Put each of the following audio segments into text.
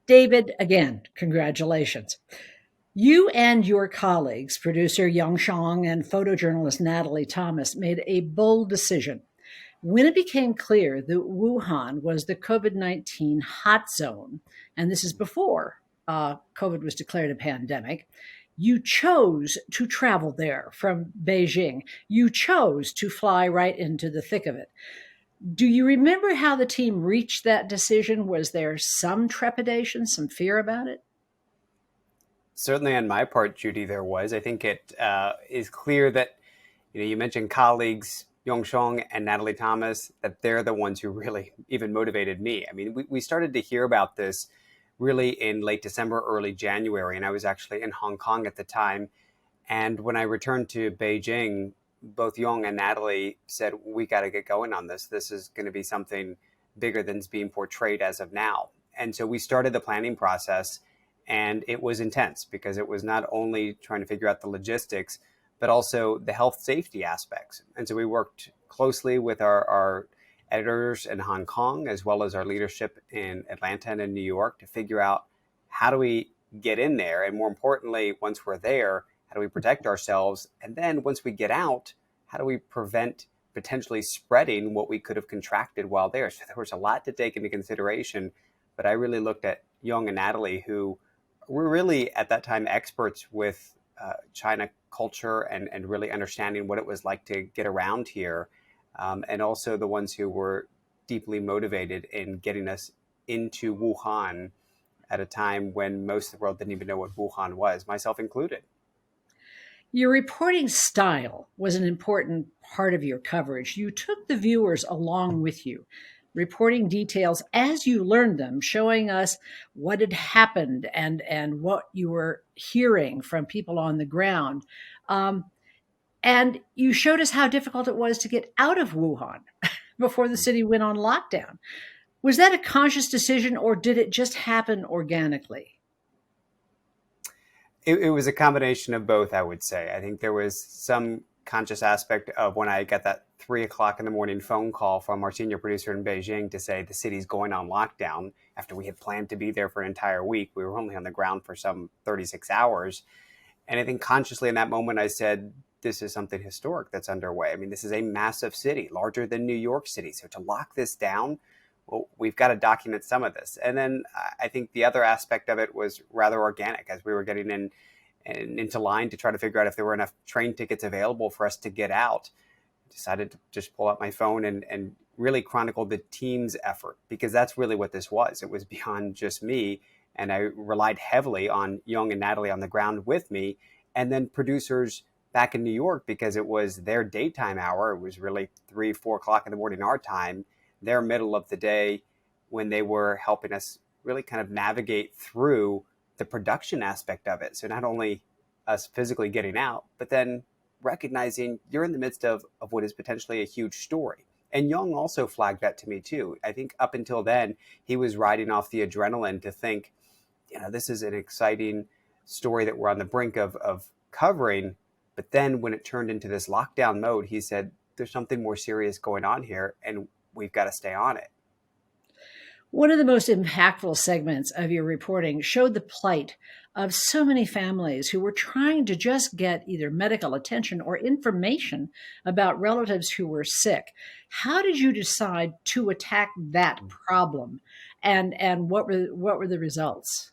David, again, congratulations. You and your colleagues, producer Yang Shang and photojournalist Natalie Thomas, made a bold decision. When it became clear that Wuhan was the COVID-19 hot zone, and this is before COVID was declared a pandemic, you chose to travel there from Beijing. You chose to fly right into the thick of it. Do you remember how the team reached that decision? Was there some trepidation, some fear about it? Certainly on my part, Judy, there was. I think it is clear that you mentioned colleagues Yongshong and Natalie Thomas, that they're the ones who really even motivated me. I mean, we started to hear about this really in late December, early January, and I was actually in Hong Kong at the time. And when I returned to Beijing, both Yong and Natalie said, we got to get going on this. This is going to be something bigger than's being portrayed as of now. And so we started the planning process, and it was intense because it was not only trying to figure out the logistics, but also the health safety aspects. And so we worked closely with our editors in Hong Kong, as well as our leadership in Atlanta and in New York, to figure out how do we get in there? And more importantly, once we're there, how do we protect ourselves? And then once we get out, how do we prevent potentially spreading what we could have contracted while there? So there was a lot to take into consideration, but I really looked at Young and Natalie, who were really at that time experts with China culture and really understanding what it was like to get around here. And also the ones who were deeply motivated in getting us into Wuhan at a time when most of the world didn't even know what Wuhan was, myself included. Your reporting style was an important part of your coverage. You took the viewers along with you, reporting details as you learned them, showing us what had happened and what you were hearing from people on the ground. And you showed us how difficult it was to get out of Wuhan before the city went on lockdown. Was that a conscious decision, or did it just happen organically? It was a combination of both, I would say. I think there was some conscious aspect of when I got that 3 o'clock in the morning phone call from our senior producer in Beijing to say the city's going on lockdown after we had planned to be there for an entire week. We were only on the ground for some 36 hours. And I think consciously in that moment, I said, this is something historic that's underway. I mean, this is a massive city, larger than New York City. So to lock this down, well, we've got to document some of this. And then I think the other aspect of it was rather organic as we were getting in and into line to try to figure out if there were enough train tickets available for us to get out. I decided to just pull out my phone and really chronicle the team's effort, because that's really what this was. It was beyond just me. And I relied heavily on Young and Natalie on the ground with me, and then producers back in New York, because it was their daytime hour. It was really 3, 4 o'clock in the morning our time, their middle of the day, when they were helping us really kind of navigate through the production aspect of it. So not only us physically getting out, but then recognizing you're in the midst of what is potentially a huge story. And Young also flagged that to me too. I think up until then, he was riding off the adrenaline to think, this is an exciting story that we're on the brink of covering. But then when it turned into this lockdown mode, he said, there's something more serious going on here, and we've got to stay on it. One of the most impactful segments of your reporting showed the plight of so many families who were trying to just get either medical attention or information about relatives who were sick. How did you decide to attack that problem, and what were the results?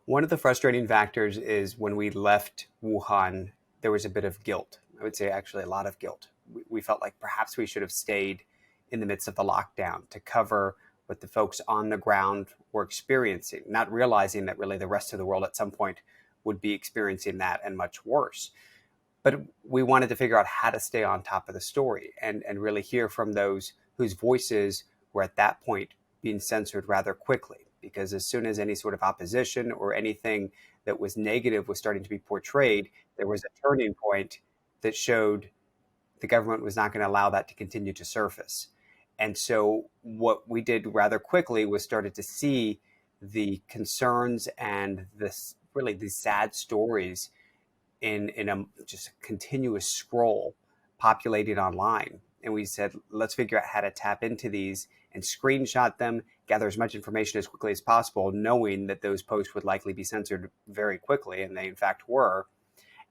One of the frustrating factors is when we left Wuhan, there was a bit of guilt. I would say actually a lot of guilt. We felt like perhaps we should have stayed in the midst of the lockdown to cover what the folks on the ground were experiencing, not realizing that really the rest of the world at some point would be experiencing that and much worse. But we wanted to figure out how to stay on top of the story and really hear from those whose voices were at that point being censored rather quickly. Because as soon as any sort of opposition or anything that was negative was starting to be portrayed, there was a turning point that showed the government was not going to allow that to continue to surface. And so what we did rather quickly was started to see the concerns and this really these sad stories in a just a continuous scroll populating online. And we said, let's figure out how to tap into these and screenshot them, gather as much information as quickly as possible, knowing that those posts would likely be censored very quickly, and they in fact were.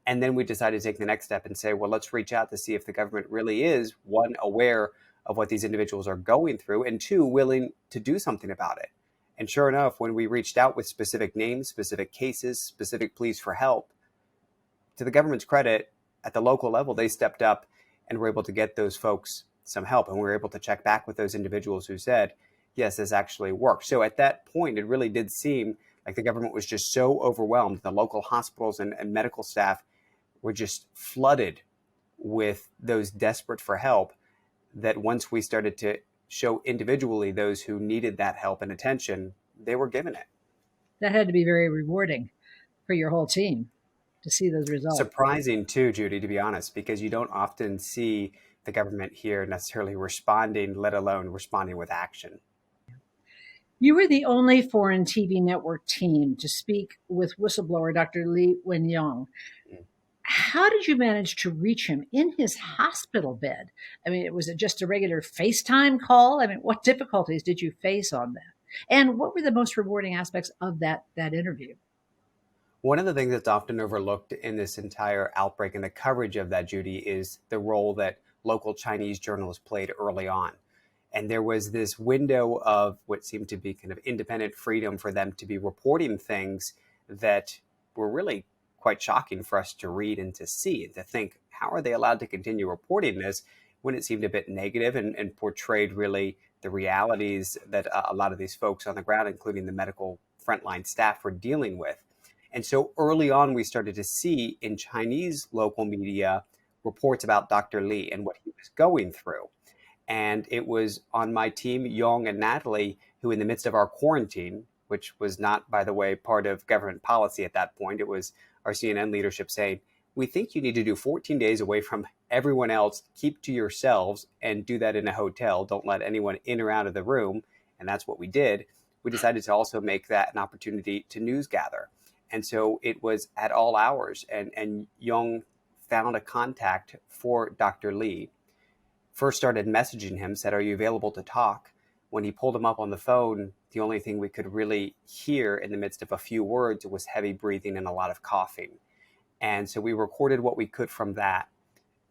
And then we decided to take the next step and say, well, let's reach out to see if the government really is, one, aware of what these individuals are going through, and two, willing to do something about it. And sure enough, when we reached out with specific names, specific cases, specific pleas for help, to the government's credit, at the local level, they stepped up and were able to get those folks some help. And we were able to check back with those individuals who said, yes, this actually worked. So at that point, it really did seem like the government was just so overwhelmed. The local hospitals and medical staff were just flooded with those desperate for help, that once we started to show individually those who needed that help and attention, they were given it. That had to be very rewarding for your whole team to see those results. Surprising too, Judy, to be honest, because you don't often see the government here necessarily responding, let alone responding with action. You were the only foreign TV network team to speak with whistleblower Dr. Li Wenyang. How did you manage to reach him in his hospital bed? I mean, was it just a regular FaceTime call? I mean, what difficulties did you face on that? And what were the most rewarding aspects of that interview? One of the things that's often overlooked in this entire outbreak and the coverage of that, Judy, is the role that local Chinese journalists played early on. And there was this window of what seemed to be kind of independent freedom for them to be reporting things that were really quite shocking for us to read and to see, and to think, how are they allowed to continue reporting this when it seemed a bit negative and portrayed really the realities that a lot of these folks on the ground, including the medical frontline staff, were dealing with. And so early on, we started to see in Chinese local media reports about Dr. Li and what he was going through. And it was on my team, Yong and Natalie, who in the midst of our quarantine, which was not, by the way, part of government policy at that point, it was our CNN leadership saying, we think you need to do 14 days away from everyone else, keep to yourselves, and do that in a hotel. Don't let anyone in or out of the room. And that's what we did. We decided to also make that an opportunity to news gather. And so it was at all hours. And Yong found a contact for Dr. Li, first started messaging him, said, are you available to talk? When he pulled him up on the phone, the only thing we could really hear in the midst of a few words was heavy breathing and a lot of coughing. And so we recorded what we could from that.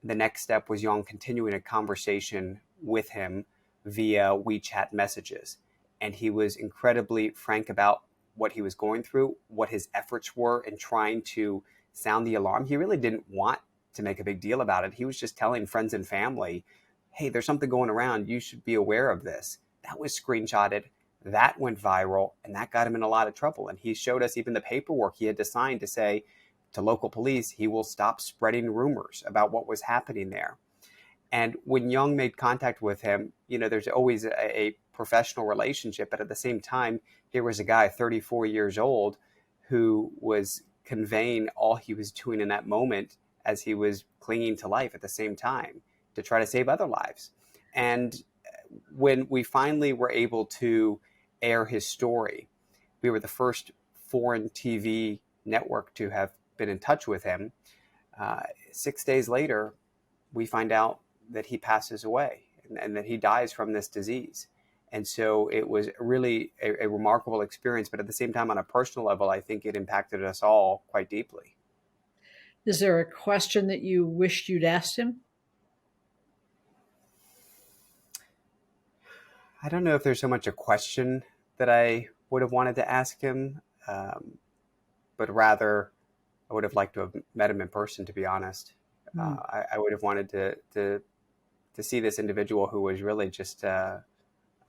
The next step was Yong continuing a conversation with him via WeChat messages. And he was incredibly frank about what he was going through, what his efforts were in trying to sound the alarm. He really didn't want to make a big deal about it. He was just telling friends and family, hey, there's something going around. You should be aware of this. That was screenshotted. That went viral, and that got him in a lot of trouble. And he showed us even the paperwork he had to sign to say to local police, he will stop spreading rumors about what was happening there. And when Young made contact with him, there's always a professional relationship, but at the same time, here was a guy 34 years old who was conveying all he was doing in that moment as he was clinging to life at the same time to try to save other lives. And when we finally were able to air his story, we were the first foreign TV network to have been in touch with him. 6 days later, we find out that he passes away and that he dies from this disease. And so it was really a remarkable experience, but at the same time, on a personal level, I think it impacted us all quite deeply. Is there a question that you wished you'd asked him? I don't know if there's so much a question that I would have wanted to ask him, but rather I would have liked to have met him in person, to be honest. I would have wanted to see this individual who was really just a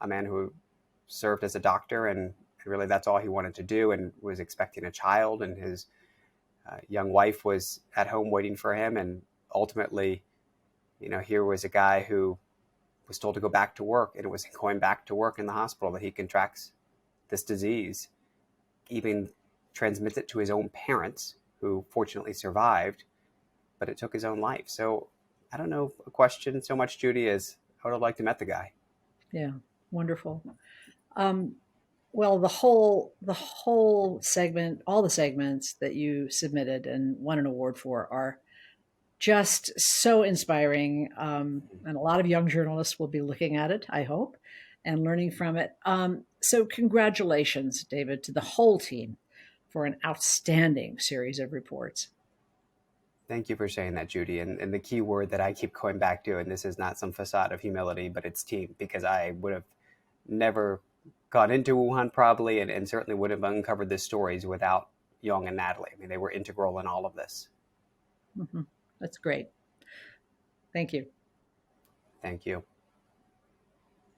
man who served as a doctor, and really that's all he wanted to do, and was expecting a child, and his young wife was at home waiting for him. And ultimately, here was a guy who was told to go back to work, and it was going back to work in the hospital that he contracts this disease, even transmits it to his own parents, who fortunately survived, but it took his own life. So I don't know a question so much, Judy, as I would have liked to met the guy. Yeah, wonderful. Well, the whole segment, all the segments that you submitted and won an award for are just so inspiring. And a lot of young journalists will be looking at it, I hope. and learning from it. So congratulations, David, to the whole team for an outstanding series of reports. Thank you for saying that, Judy. And the key word that I keep going back to, and this is not some facade of humility, but it's team, because I would have never got into Wuhan probably, and certainly would have uncovered the stories without Young and Natalie. I mean, they were integral in all of this. Mm-hmm. That's great. Thank you. Thank you.